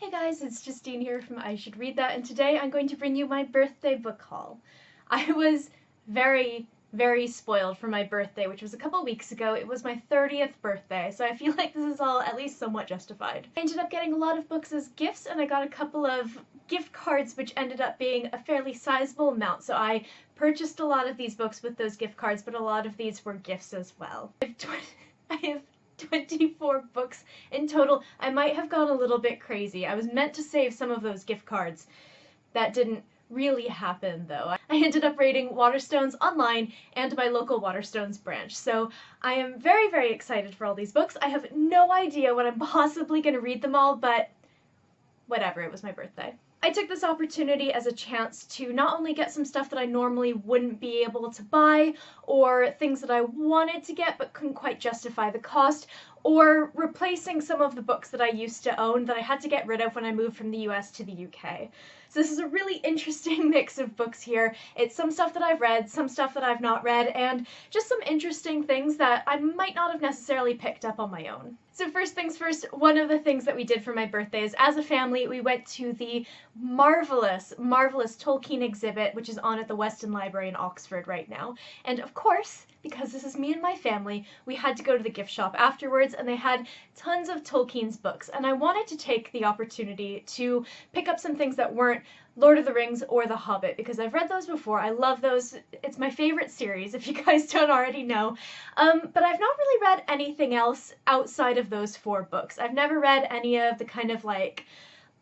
Hey guys, it's Justine here from I Should Read That, and today I'm going to bring you my birthday book haul. I was very spoiled for my birthday, which was a couple weeks ago. It was my 30th birthday, so I feel like this is all at least somewhat justified. I ended up getting a lot of books as gifts, and I got a couple of gift cards which ended up being a fairly sizable amount, so I purchased a lot of these books with those gift cards, but a lot of these were gifts as well. I have 24 books in total. I might have gone a little bit crazy. I was meant to save some of those gift cards. That didn't really happen though. I ended up raiding Waterstones online and my local Waterstones branch, so I am very excited for all these books. I have no idea when I'm possibly going to read them all, but whatever, it was my birthday. I took this opportunity as a chance to not only get some stuff that I normally wouldn't be able to buy, or things that I wanted to get but couldn't quite justify the cost, or replacing some of the books that I used to own that I had to get rid of when I moved from the US to the UK. So this is a really interesting mix of books here. It's some stuff that I've read, some stuff that I've not read, and just some interesting things that I might not have necessarily picked up on my own. So first things first, one of the things that we did for my birthday is, as a family, we went to the marvelous Tolkien exhibit, which is on at the Weston Library in Oxford right now. And of course, because this is me and my family, we had to go to the gift shop afterwards, and they had tons of Tolkien's books. And I wanted to take the opportunity to pick up some things that weren't Lord of the Rings or The Hobbit, because I've read those before. I love those. It's my favorite series, if you guys don't already know. But I've not really read anything else outside of those 4 books. I've never read any of the kind of like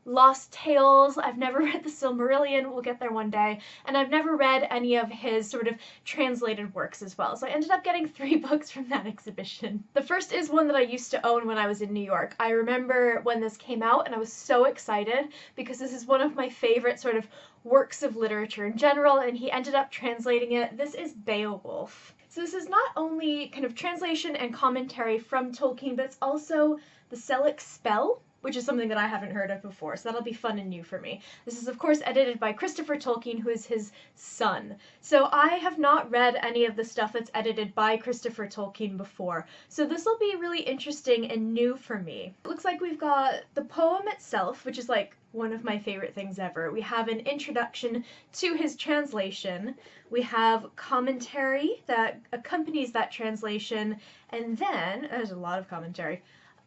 Lost Tales, I've never read the Silmarillion, we'll get there one day, and I've never read any of his sort of translated works as well, so I ended up getting 3 books from that exhibition. The first is one that I used to own when I was in New York. I remember when this came out and I was so excited because this is one of my favorite sort of works of literature in general, and he ended up translating it. This is Beowulf. So this is not only kind of translation and commentary from Tolkien, but it's also the Selic spell, which is something that I haven't heard of before, so that'll be fun and new for me. This is, of course, edited by Christopher Tolkien, who is his son. So I have not read any of the stuff that's edited by Christopher Tolkien before, so this will be really interesting and new for me. It looks like we've got the poem itself, which is like one of my favorite things ever. We have an introduction to his translation. We have commentary that accompanies that translation, and then, there's a lot of commentary,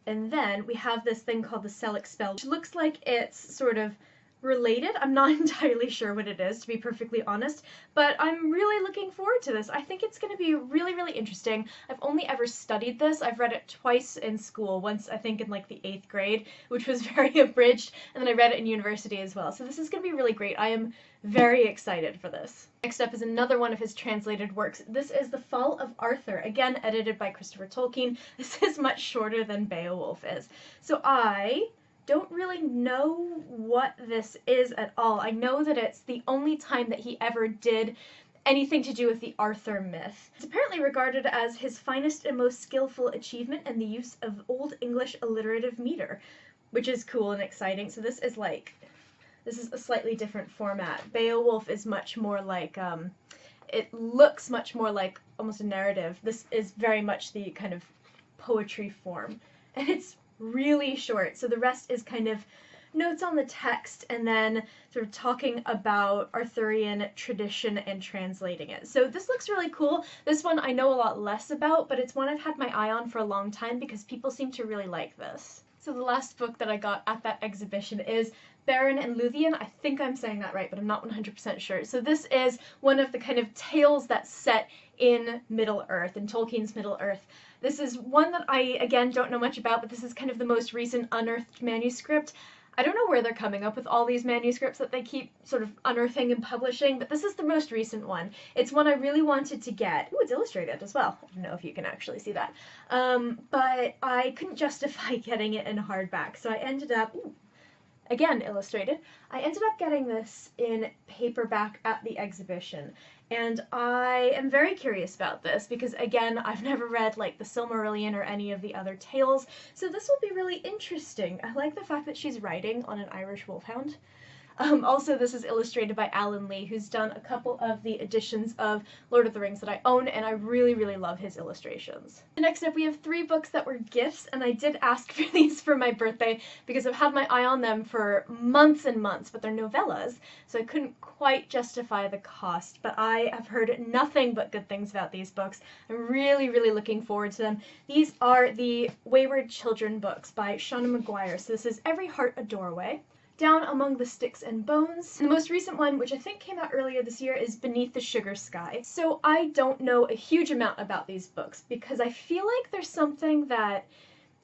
and then we have this thing called the Selic spell, which looks like it's sort of related. I'm not entirely sure what it is, to be perfectly honest, but I'm really looking forward to this. I think it's going to be really interesting. I've only ever studied this. I've read it twice in school, once I think in like the 8th grade, which was very abridged, and then I read it in university as well. So this is going to be really great. I am very excited for this. Next up is another one of his translated works. This is The Fall of Arthur, again edited by Christopher Tolkien. This is much shorter than Beowulf is. So I don't really know what this is at all. I know that it's the only time that he ever did anything to do with the Arthur myth. It's apparently regarded as his finest and most skillful achievement in the use of Old English alliterative meter, which is cool and exciting. So this is a slightly different format. Beowulf is much more like, it looks much more like almost a narrative. This is very much the kind of poetry form, and it's really short, so the rest is kind of notes on the text and then sort of talking about Arthurian tradition and translating it. So this looks really cool. This one I know a lot less about, but it's one I've had my eye on for a long time because people seem to really like this. So the last book that I got at that exhibition is Beren and Luthien. I think I'm saying that right, but I'm not 100% sure. So this is one of the kind of tales that's set in Middle-earth, in Tolkien's Middle-earth. This is one that I, again, don't know much about, but this is kind of the most recent unearthed manuscript. I don't know where they're coming up with all these manuscripts that they keep sort of unearthing and publishing, but this is the most recent one. It's one I really wanted to get. Ooh, it's illustrated as well. I don't know if you can actually see that. But I couldn't justify getting it in hardback, so I ended up, ooh, again illustrated, I ended up getting this in paperback at the exhibition. And I am very curious about this because, again, I've never read like the Silmarillion or any of the other tales, so this will be really interesting. I like the fact that she's riding on an Irish wolfhound. Also, this is illustrated by Alan Lee, who's done a couple of the editions of Lord of the Rings that I own, and I really, really love his illustrations. Next up, we have 3 books that were gifts, and I did ask for these for my birthday because I've had my eye on them for months and months, but they're novellas, so I couldn't quite justify the cost, but I have heard nothing but good things about these books. I'm really, really looking forward to them. These are the Wayward Children books by Shauna Maguire, so this is Every Heart a Doorway, Down Among the Sticks and Bones. And the most recent one, which I think came out earlier this year, is Beneath the Sugar Sky. So I don't know a huge amount about these books because I feel like there's something that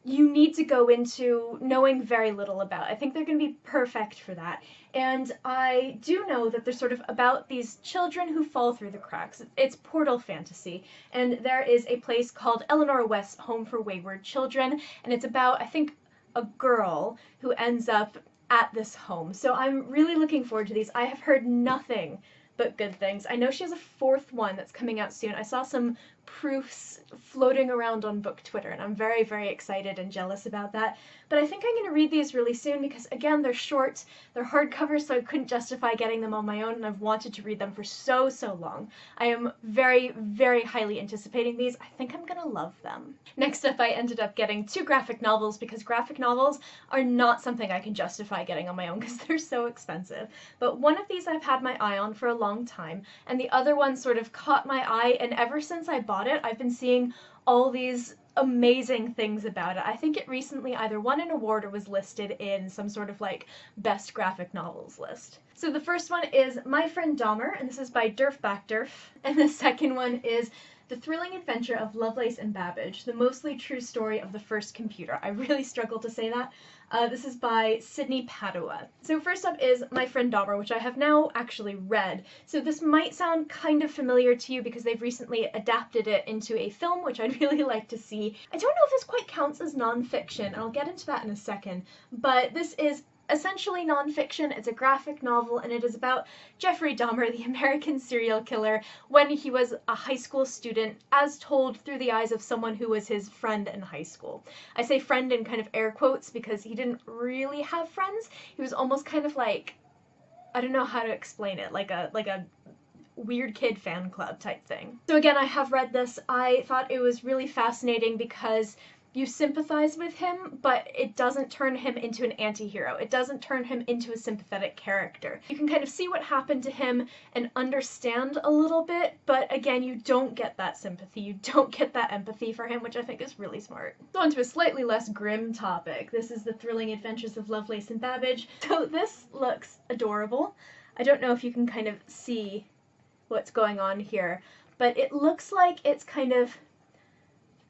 you need to go into knowing very little about. I think they're going to be perfect for that. And I do know that they're sort of about these children who fall through the cracks. It's portal fantasy, and there is a place called Elinor West Home for Wayward Children, and it's about, I think, a girl who ends up at this home. So I'm really looking forward to these. I have heard nothing but good things. I know she has a 4th one that's coming out soon. I saw some proofs floating around on book Twitter, and I'm very, very excited and jealous about that. But I think I'm going to read these really soon because, again, they're short, they're hardcover, so I couldn't justify getting them on my own, and I've wanted to read them for so, so long. I am very, very highly anticipating these. I think I'm going to love them. Next up, I ended up getting 2 graphic novels because graphic novels are not something I can justify getting on my own because they're so expensive. But one of these I've had my eye on for a long time, and the other one sort of caught my eye, and ever since I bought it, I've been seeing all these amazing things about it. I think it recently either won an award or was listed in some sort of like best graphic novels list. So the first one is My Friend Dahmer, and this is by Durf Back Durf, and the second one is The Thrilling Adventure of Lovelace and Babbage, the mostly true story of the first computer. I really struggle to say that. This is by Sydney Padua. So first up is My Friend Dahmer, which I have now actually read. So this might sound kind of familiar to you because they've recently adapted it into a film, which I'd really like to see. I don't know if this quite counts as nonfiction, and I'll get into that in a second, but this is essentially nonfiction. It's a graphic novel, and it is about Jeffrey Dahmer, the American serial killer, when he was a high school student, as told through the eyes of someone who was his friend in high school. I say friend in kind of air quotes because he didn't really have friends. He was almost kind of like, I don't know how to explain it, like a weird kid fan club type thing. So again, I have read this. I thought it was really fascinating because you sympathize with him, but it doesn't turn him into an anti-hero. It doesn't turn him into a sympathetic character. You can kind of see what happened to him and understand a little bit, but again, you don't get that sympathy. You don't get that empathy for him, which I think is really smart. So on to a slightly less grim topic. This is The Thrilling Adventures of Lovelace and Babbage. So this looks adorable. I don't know if you can kind of see what's going on here, but it looks like it's kind of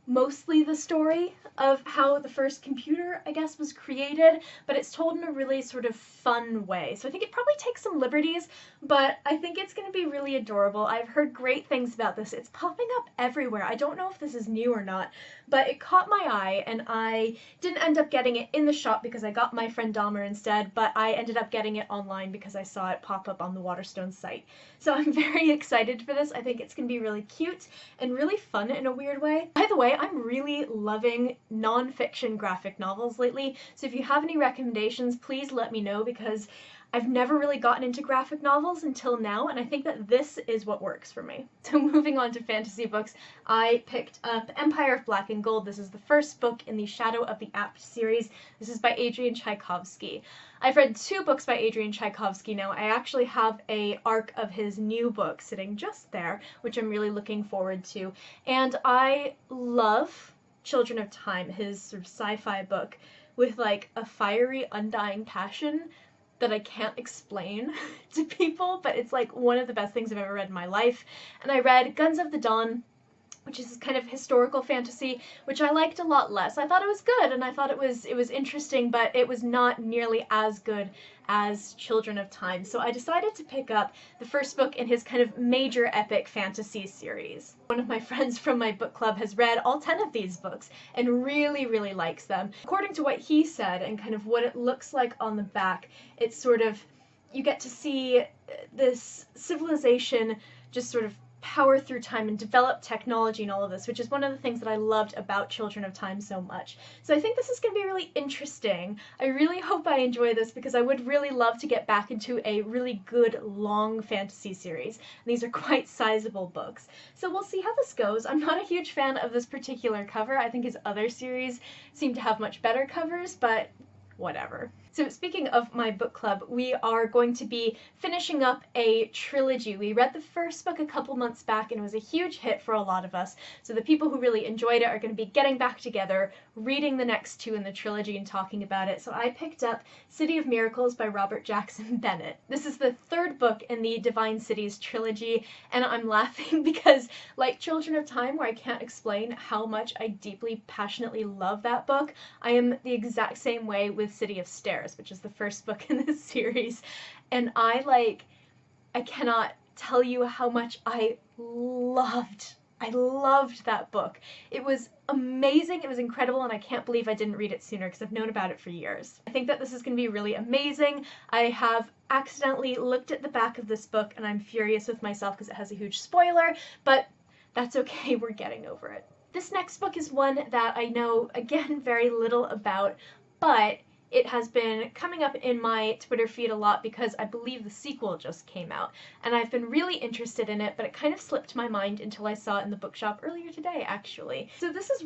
mostly the story of how the first computer, I guess, was created, but it's told in a really sort of fun way. So I think it probably takes some liberties, but I think it's going to be really adorable. I've heard great things about this. It's popping up everywhere. I don't know if this is new or not, but it caught my eye, and I didn't end up getting it in the shop because I got My Friend Dahmer instead, but I ended up getting it online because I saw it pop up on the Waterstone site. So I'm very excited for this. I think it's going to be really cute and really fun in a weird way. By the way, I'm really loving non-fiction graphic novels lately, so if you have any recommendations, please let me know because I've never really gotten into graphic novels until now, and I think that this is what works for me. So moving on to fantasy books, I picked up Empire of Black and Gold. This is the first book in the Shadow of the Apt series. This is by Adrian Tchaikovsky. I've read 2 books by Adrian Tchaikovsky now. I actually have an arc of his new book sitting just there, which I'm really looking forward to. And I love Children of Time, his sort of sci-fi book, with like a fiery, undying passion that I can't explain to people, but it's like one of the best things I've ever read in my life. And I read Guns of the Dawn, which is kind of historical fantasy, which I liked a lot less. I thought it was good, and I thought it was interesting, but it was not nearly as good as Children of Time. So I decided to pick up the first book in his kind of major epic fantasy series. One of my friends from my book club has read all 10 of these books and really, really likes them. According to what he said and kind of what it looks like on the back, it's sort of, you get to see this civilization just sort of power through time and develop technology and all of this, which is one of the things that I loved about Children of Time so much. So I think this is going to be really interesting. I really hope I enjoy this because I would really love to get back into a really good long fantasy series. And these are quite sizable books. So we'll see how this goes. I'm not a huge fan of this particular cover. I think his other series seem to have much better covers, but whatever. So speaking of my book club, we are going to be finishing up a trilogy. We read the first book a couple months back and it was a huge hit for a lot of us. So the people who really enjoyed it are going to be getting back together, reading the next two in the trilogy and talking about it. So I picked up City of Miracles by Robert Jackson Bennett. This is the third book in the Divine Cities trilogy, and I'm laughing because, like Children of Time, where I can't explain how much I deeply, passionately love that book, I am the exact same way with City of Stairs, which is the first book in this series. And I cannot tell you how much I loved that book. It was amazing, it was incredible, and I can't believe I didn't read it sooner because I've known about it for years. I think that this is going to be really amazing. I have accidentally looked at the back of this book and I'm furious with myself because it has a huge spoiler, but that's okay, we're getting over it. This next book is one that I know, again, very little about, but it has been coming up in my Twitter feed a lot because I believe the sequel just came out, and I've been really interested in it, but it kind of slipped my mind until I saw it in the bookshop earlier today, actually. So this is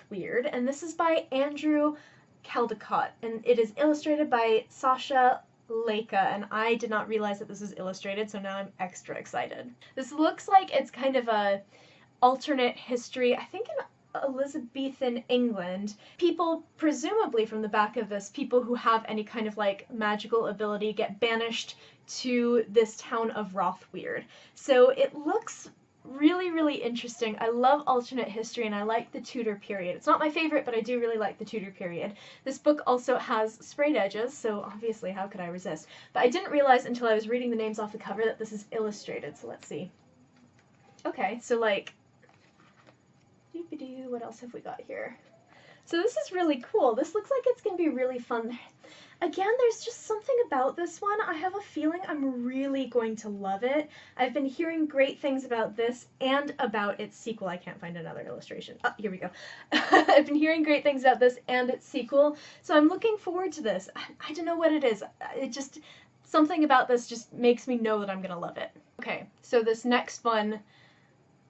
Weird, and this is by Andrew Caldecott, and it is illustrated by Sasha Leica, and I did not realize that this is illustrated, so now I'm extra excited. This looks like it's kind of a alternate history, I think in Elizabethan England. People, presumably from the back of this, people who have any kind of like magical ability get banished to this town of Weird. So it looks really, really interesting. I love alternate history and I like the Tudor period. It's not my favorite, but I do really like the Tudor period. This book also has sprayed edges, so obviously how could I resist? But I didn't realize until I was reading the names off the cover that this is illustrated, so let's see. Okay, so like, what else have we got here? So this is really cool. This looks like it's going to be really fun. Again, there's just something about this one. I have a feeling I'm really going to love it. I've been hearing great things about this and about its sequel. I can't find another illustration. Oh, here we go. I've been hearing great things about this and its sequel, so I'm looking forward to this. I don't know what it is. Something about this just makes me know that I'm going to love it. Okay, so this next one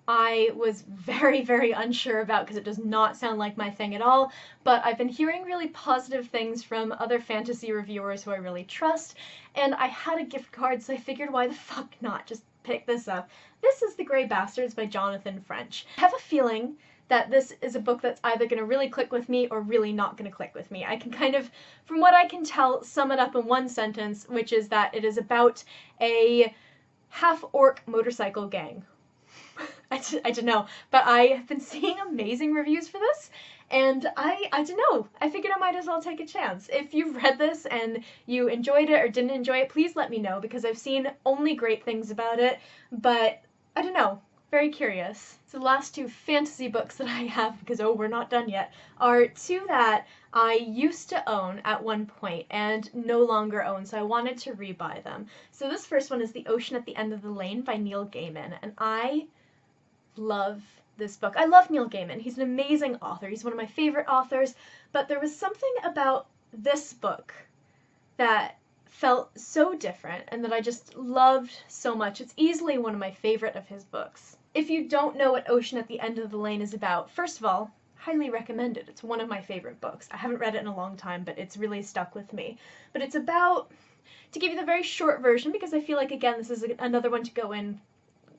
I was very, very unsure about because it does not sound like my thing at all, but I've been hearing really positive things from other fantasy reviewers who I really trust, and I had a gift card, so I figured why the fuck not just pick this up. This is The Grey Bastards by Jonathan French. I have a feeling that this is a book that's either going to really click with me or really not going to click with me. I can kind of, from what I can tell, sum it up in one sentence, which is that it is about a half-orc motorcycle gang. I don't know, but I have been seeing amazing reviews for this, and I don't know, I figured I might as well take a chance. If you've read this and you enjoyed it or didn't enjoy it, please let me know, because I've seen only great things about it, but I don't know, very curious. So the last two fantasy books that I have, because oh, we're not done yet, are two that I used to own at one point and no longer own, so I wanted to rebuy them. So this first one is The Ocean at the End of the Lane by Neil Gaiman, and I love this book. I love Neil Gaiman. He's an amazing author. He's one of my favorite authors, but there was something about this book that felt so different and that I just loved so much. It's easily one of my favorite of his books. If you don't know what Ocean at the End of the Lane is about, first of all, highly recommend it. It's one of my favorite books. I haven't read it in a long time, but it's really stuck with me. But it's about, to give you the very short version, because I feel like, again, this is another one to go in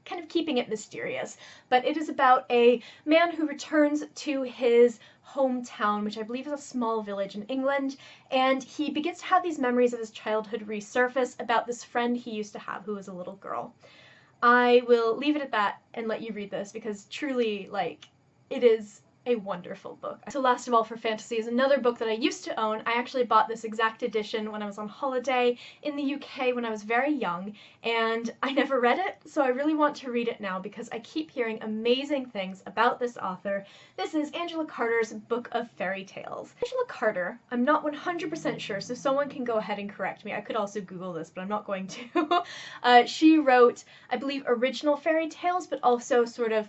kind of keeping it mysterious, but it is about a man who returns to his hometown, which I believe is a small village in England, and he begins to have these memories of his childhood resurface about this friend he used to have who was a little girl. I will leave it at that and let you read this, because truly, like, it is a wonderful book. So last of all for fantasy is another book that I used to own. I actually bought this exact edition when I was on holiday in the UK when I was very young, and I never read it, so I really want to read it now because I keep hearing amazing things about this author. This is Angela Carter's Book of Fairy Tales. Angela Carter, I'm not 100% sure, so someone can go ahead and correct me. I could also Google this, but I'm not going to. She wrote, I believe, original fairy tales, but also sort of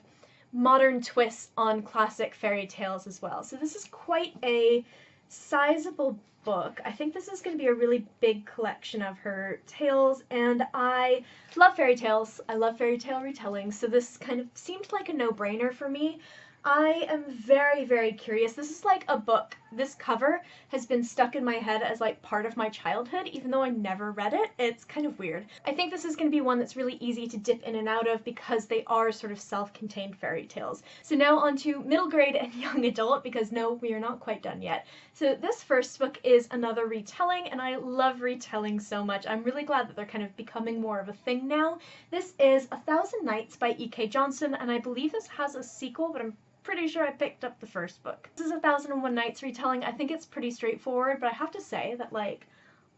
modern twists on classic fairy tales as well. So this is quite a sizable book. I think this is going to be a really big collection of her tales, and I love fairy tales. I love fairy tale retellings, so this kind of seemed like a no-brainer for me. I am very, very curious. This is like a book. This cover has been stuck in my head as like part of my childhood, even though I never read it. It's kind of weird. I think this is going to be one that's really easy to dip in and out of because they are sort of self-contained fairy tales. So now on to middle grade and young adult, because no, we are not quite done yet. So this first book is another retelling, and I love retelling so much. I'm really glad that they're kind of becoming more of a thing now. This is 1,000 Nights by E.K. Johnston, and I believe this has a sequel, but I'm pretty sure I picked up the first book. This is 1001 Nights retelling. I think it's pretty straightforward, but I have to say that, like,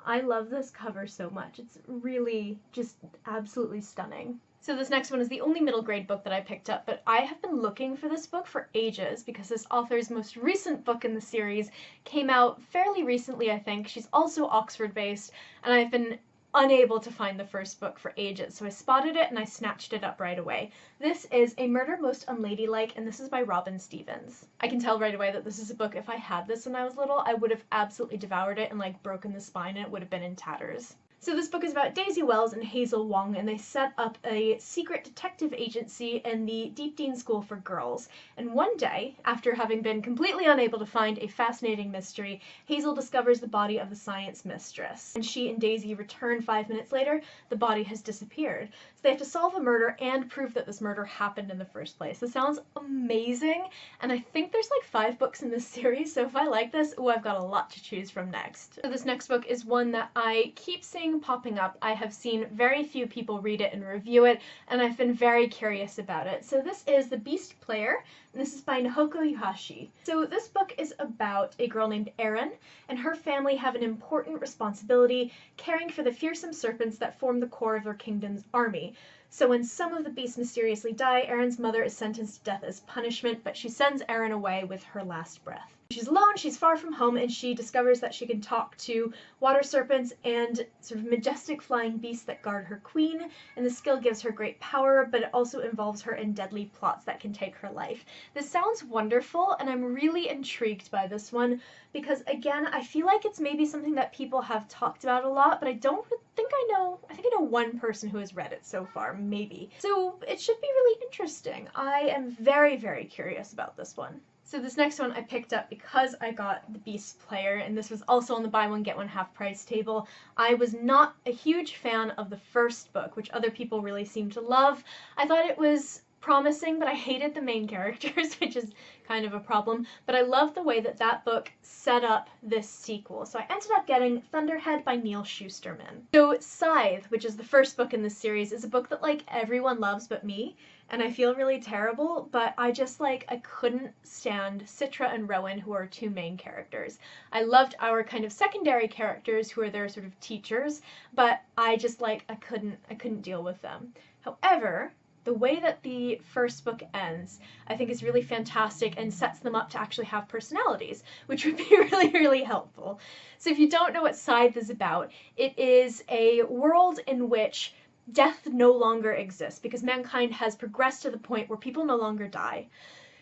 I love this cover so much. It's really just absolutely stunning. So this next one is the only middle grade book that I picked up, but I have been looking for this book for ages because this author's most recent book in the series came out fairly recently, I think. She's also Oxford based, and I've been unable to find the first book for ages, so I spotted it and I snatched it up right away. This is A Murder Most Unladylike, and this is by Robin Stevens. I can tell right away that this is a book, if I had this when I was little, I would have absolutely devoured it and like broken the spine and it would have been in tatters. So this book is about Daisy Wells and Hazel Wong, and they set up a secret detective agency in the Deep Dean School for Girls. And one day, after having been completely unable to find a fascinating mystery, Hazel discovers the body of the science mistress. And she and Daisy return 5 minutes later, the body has disappeared. So they have to solve a murder and prove that this murder happened in the first place. This sounds amazing, and I think there's like 5 books in this series, so if I like this, ooh, I've got a lot to choose from next. So this next book is one that I keep seeing popping up. I have seen very few people read it and review it, and I've been very curious about it. So this is The Beast Player, and this is by Nahoko Yuhashi. So this book is about a girl named Erin, and her family have an important responsibility caring for the fearsome serpents that form the core of their kingdom's army. So when some of the beasts mysteriously die, Erin's mother is sentenced to death as punishment, but she sends Erin away with her last breath. She's alone, she's far from home, and she discovers that she can talk to water serpents and sort of majestic flying beasts that guard her queen, and the skill gives her great power, but it also involves her in deadly plots that can take her life. This sounds wonderful, and I'm really intrigued by this one, because again, I feel like it's maybe something that people have talked about a lot, but I think I know one person who has read it so far, maybe. So it should be really interesting. I am very, very curious about this one. So this next one I picked up because I got The Beast Player, and this was also on the buy one get one half price table. I was not a huge fan of the first book, which other people really seem to love. I thought it was promising, but I hated the main characters, which is kind of a problem. But I love the way that that book set up this sequel. So I ended up getting Thunderhead by Neil Shusterman. So Scythe, which is the first book in this series, is a book that like everyone loves but me. And I feel really terrible, but I just like, I couldn't stand Citra and Rowan, who are 2 main characters. I loved our kind of secondary characters who are their sort of teachers, but I just like, I couldn't deal with them. However, the way that the first book ends, I think is really fantastic and sets them up to actually have personalities, which would be really, really helpful. So if you don't know what Scythe is about, it is a world in which death no longer exists because mankind has progressed to the point where people no longer die.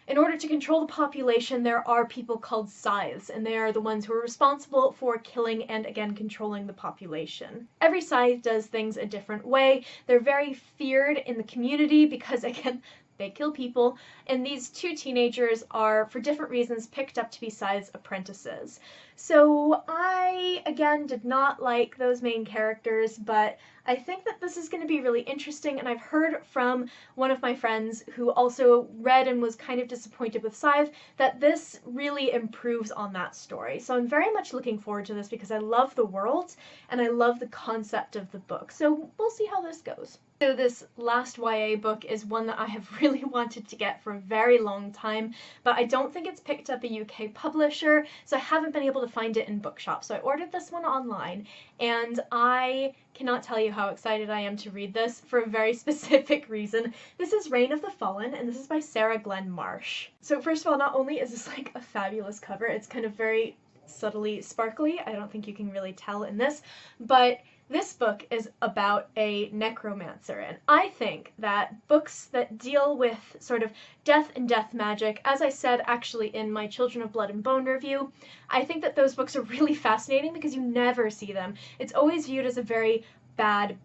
In order to control the population, there are people called scythes, and they are the ones who are responsible for killing and, again, controlling the population. Every scythe does things a different way. They're very feared in the community because, again, they kill people, and these 2 teenagers are, for different reasons, picked up to be scythes apprentices. So I, again, did not like those main characters, but I think that this is going to be really interesting, and I've heard from one of my friends who also read and was kind of disappointed with Scythe that this really improves on that story. So I'm very much looking forward to this because I love the world and I love the concept of the book. So we'll see how this goes. So this last YA book is one that I have really wanted to get for a very long time, but I don't think it's picked up a UK publisher, so I haven't been able to find it in bookshops. So I ordered this one online, and I cannot tell you how excited I am to read this for a very specific reason. This is Reign of the Fallen, and this is by Sarah Glenn Marsh. So first of all, not only is this like a fabulous cover, it's kind of very subtly sparkly. I don't think you can really tell in this, but this book is about a necromancer, and I think that books that deal with sort of death and death magic, as I said actually in my Children of Blood and Bone review, I think that those books are really fascinating because you never see them. It's always viewed as a very bad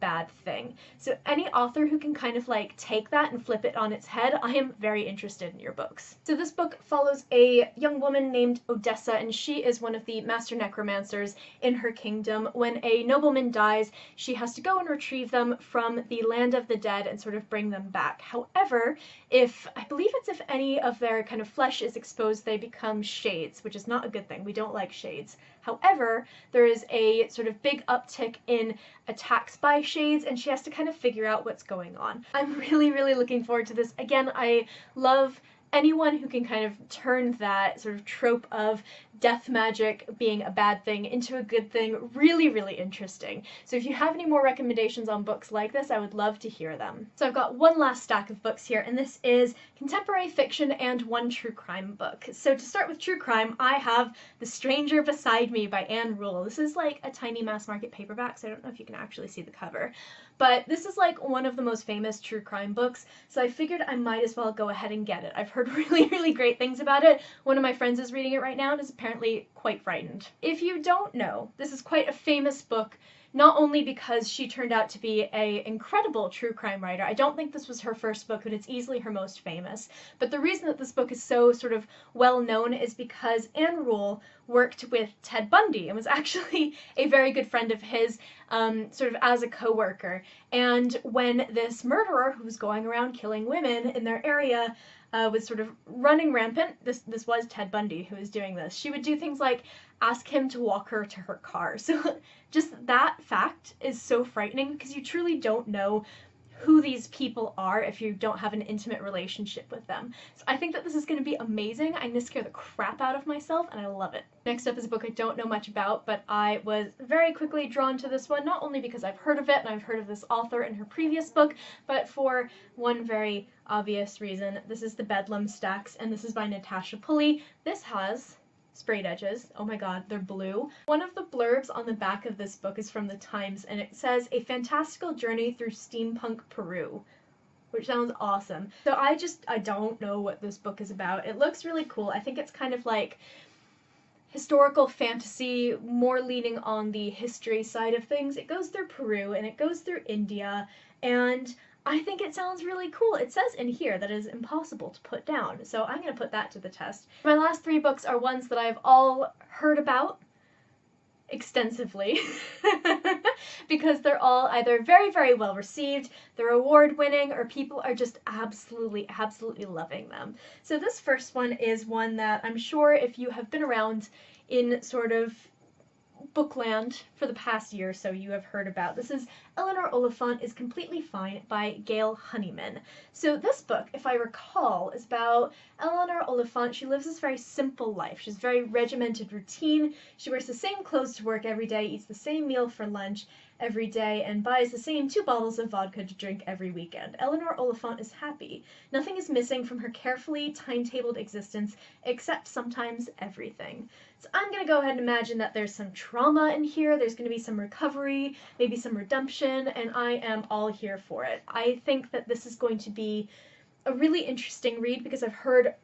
thing. So any author who can kind of like take that and flip it on its head, I am very interested in your books. So this book follows a young woman named Odessa, and she is one of the master necromancers in her kingdom. When a nobleman dies, she has to go and retrieve them from the land of the dead and sort of bring them back. However, I believe it's if any of their kind of flesh is exposed, they become shades, which is not a good thing. We don't like shades. However, there is a sort of big uptick in attacks by shades, and she has to kind of figure out what's going on. I'm really looking forward to this. Again, I love anyone who can kind of turn that sort of trope of death magic being a bad thing into a good thing really interesting. So if you have any more recommendations on books like this, I would love to hear them. So I've got one last stack of books here, and this is contemporary fiction and one true crime book. So to start with true crime, I have The Stranger Beside Me by Anne Rule. This is like a tiny mass market paperback, so I don't know if you can actually see the cover. But this is like one of the most famous true crime books, so I figured I might as well go ahead and get it. I've heard really great things about it. One of my friends is reading it right now and is apparently quite frightened. If you don't know, this is quite a famous book, not only because she turned out to be an incredible true crime writer. I don't think this was her first book, but it's easily her most famous. But the reason that this book is so sort of well known is because Anne Rule worked with Ted Bundy and was actually a very good friend of his, sort of as a co-worker. And when this murderer who was going around killing women in their area was sort of running rampant, this was Ted Bundy who was doing this, she would do things like ask him to walk her to her car. So just that fact is so frightening because you truly don't know who these people are if you don't have an intimate relationship with them. So I think that this is going to be amazing. I'm going to scare the crap out of myself, and I love it. Next up is a book I don't know much about, but I was very quickly drawn to this one, not only because I've heard of it and I've heard of this author in her previous book, but for one very obvious reason. This is the Bedlam Stacks, and this is by Natasha Pulley. This has sprayed edges. Oh my god, they're blue. One of the blurbs on the back of this book is from the Times, and it says, "A fantastical journey through steampunk Peru," which sounds awesome. So I don't know what this book is about. It looks really cool. I think it's kind of like historical fantasy, more leaning on the history side of things. It goes through Peru and it goes through India, and I think it sounds really cool. It says in here that it is impossible to put down, so I'm going to put that to the test. My last three books are ones that I've all heard about extensively because they're all either very well received, they're award winning, or people are just absolutely loving them. So this first one is one that I'm sure if you have been around in sort of bookland for the past year or so you have heard about. This is Elinor Oliphant is Completely Fine by Gail Honeyman. So this book, if I recall, is about Elinor Oliphant. She lives this very simple life. She's very regimented routine. She wears the same clothes to work every day, eats the same meal for lunch every day, and buys the same 2 bottles of vodka to drink every weekend. Elinor Oliphant is happy. Nothing is missing from her carefully timetabled existence, except sometimes everything. So I'm going to go ahead and imagine that there's some trauma in here, there's going to be some recovery, maybe some redemption, and I am all here for it. I think that this is going to be a really interesting read because I've heard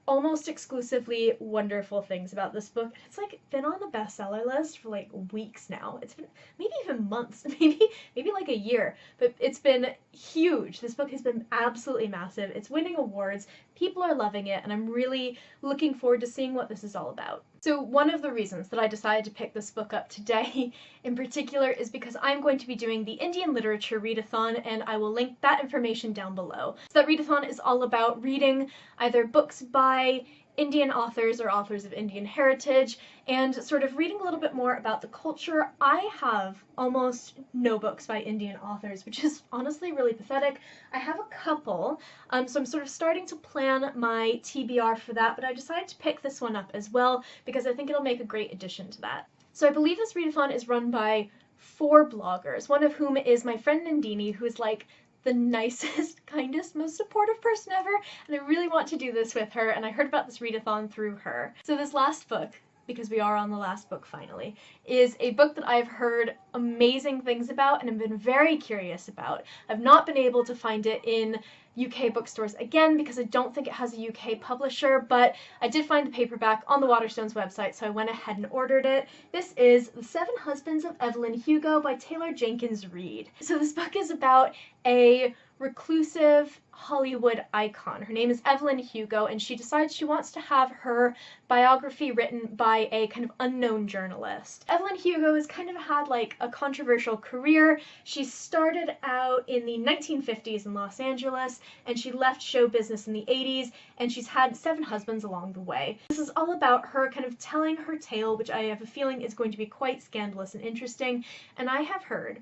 almost exclusively wonderful things about this book. It's like been on the bestseller list for like weeks now. It's been maybe even months, maybe like a year, but it's been huge. This book has been absolutely massive. It's winning awards, people are loving it, and I'm really looking forward to seeing what this is all about. So one of the reasons that I decided to pick this book up today in particular is because I'm going to be doing the Indian Literature Readathon, and I will link that information down below. So that readathon is all about reading either books by Indian authors or authors of Indian heritage, and sort of reading a little bit more about the culture. I have almost no books by Indian authors, which is honestly really pathetic. I have a couple, so I'm sort of starting to plan my TBR for that, but I decided to pick this one up as well because I think it'll make a great addition to that. So I believe this readathon is run by 4 bloggers, one of whom is my friend Nandini, who is like the nicest, kindest, most supportive person ever, and I really want to do this with her, and I heard about this readathon through her. So this last book, because we are on the last book finally, is a book that I've heard amazing things about and have been very curious about. I've not been able to find it in UK bookstores again because I don't think it has a UK publisher, but I did find the paperback on the Waterstones website, so I went ahead and ordered it. This is The 7 Husbands of Evelyn Hugo by Taylor Jenkins Reid. So this book is about a reclusive Hollywood icon. Her name is Evelyn Hugo, and she decides she wants to have her biography written by a kind of unknown journalist. Evelyn Hugo has kind of had like a controversial career. She started out in the 1950s in Los Angeles, and she left show business in the 80s, and she's had 7 husbands along the way. This is all about her kind of telling her tale, which I have a feeling is going to be quite scandalous and interesting, and I have heard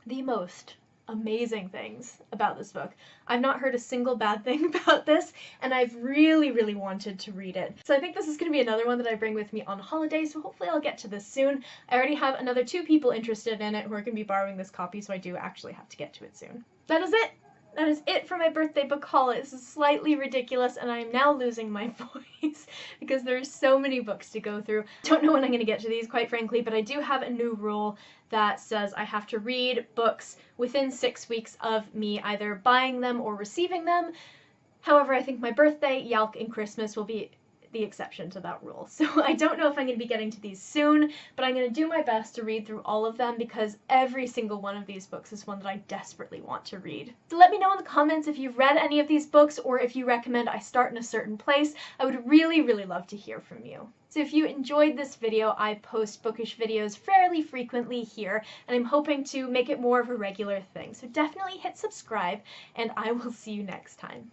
the most amazing things about this book. I've not heard a single bad thing about this, and I've really, really wanted to read it. So I think this is going to be another one that I bring with me on holiday, so hopefully I'll get to this soon. I already have another 2 people interested in it who are going to be borrowing this copy, so I do actually have to get to it soon. That is it! That is it for my birthday book haul. This is slightly ridiculous, and I am now losing my voice because there's so many books to go through. Don't know when I'm going to get to these, quite frankly, but I do have a new rule that says I have to read books within 6 weeks of me either buying them or receiving them. However, I think my birthday, Yalk, and Christmas will be the exception to that rule. So I don't know if I'm going to be getting to these soon, but I'm going to do my best to read through all of them because every single one of these books is one that I desperately want to read. So let me know in the comments if you've read any of these books or if you recommend I start in a certain place. I would really, really love to hear from you. So if you enjoyed this video, I post bookish videos fairly frequently here, and I'm hoping to make it more of a regular thing. So definitely hit subscribe, and I will see you next time.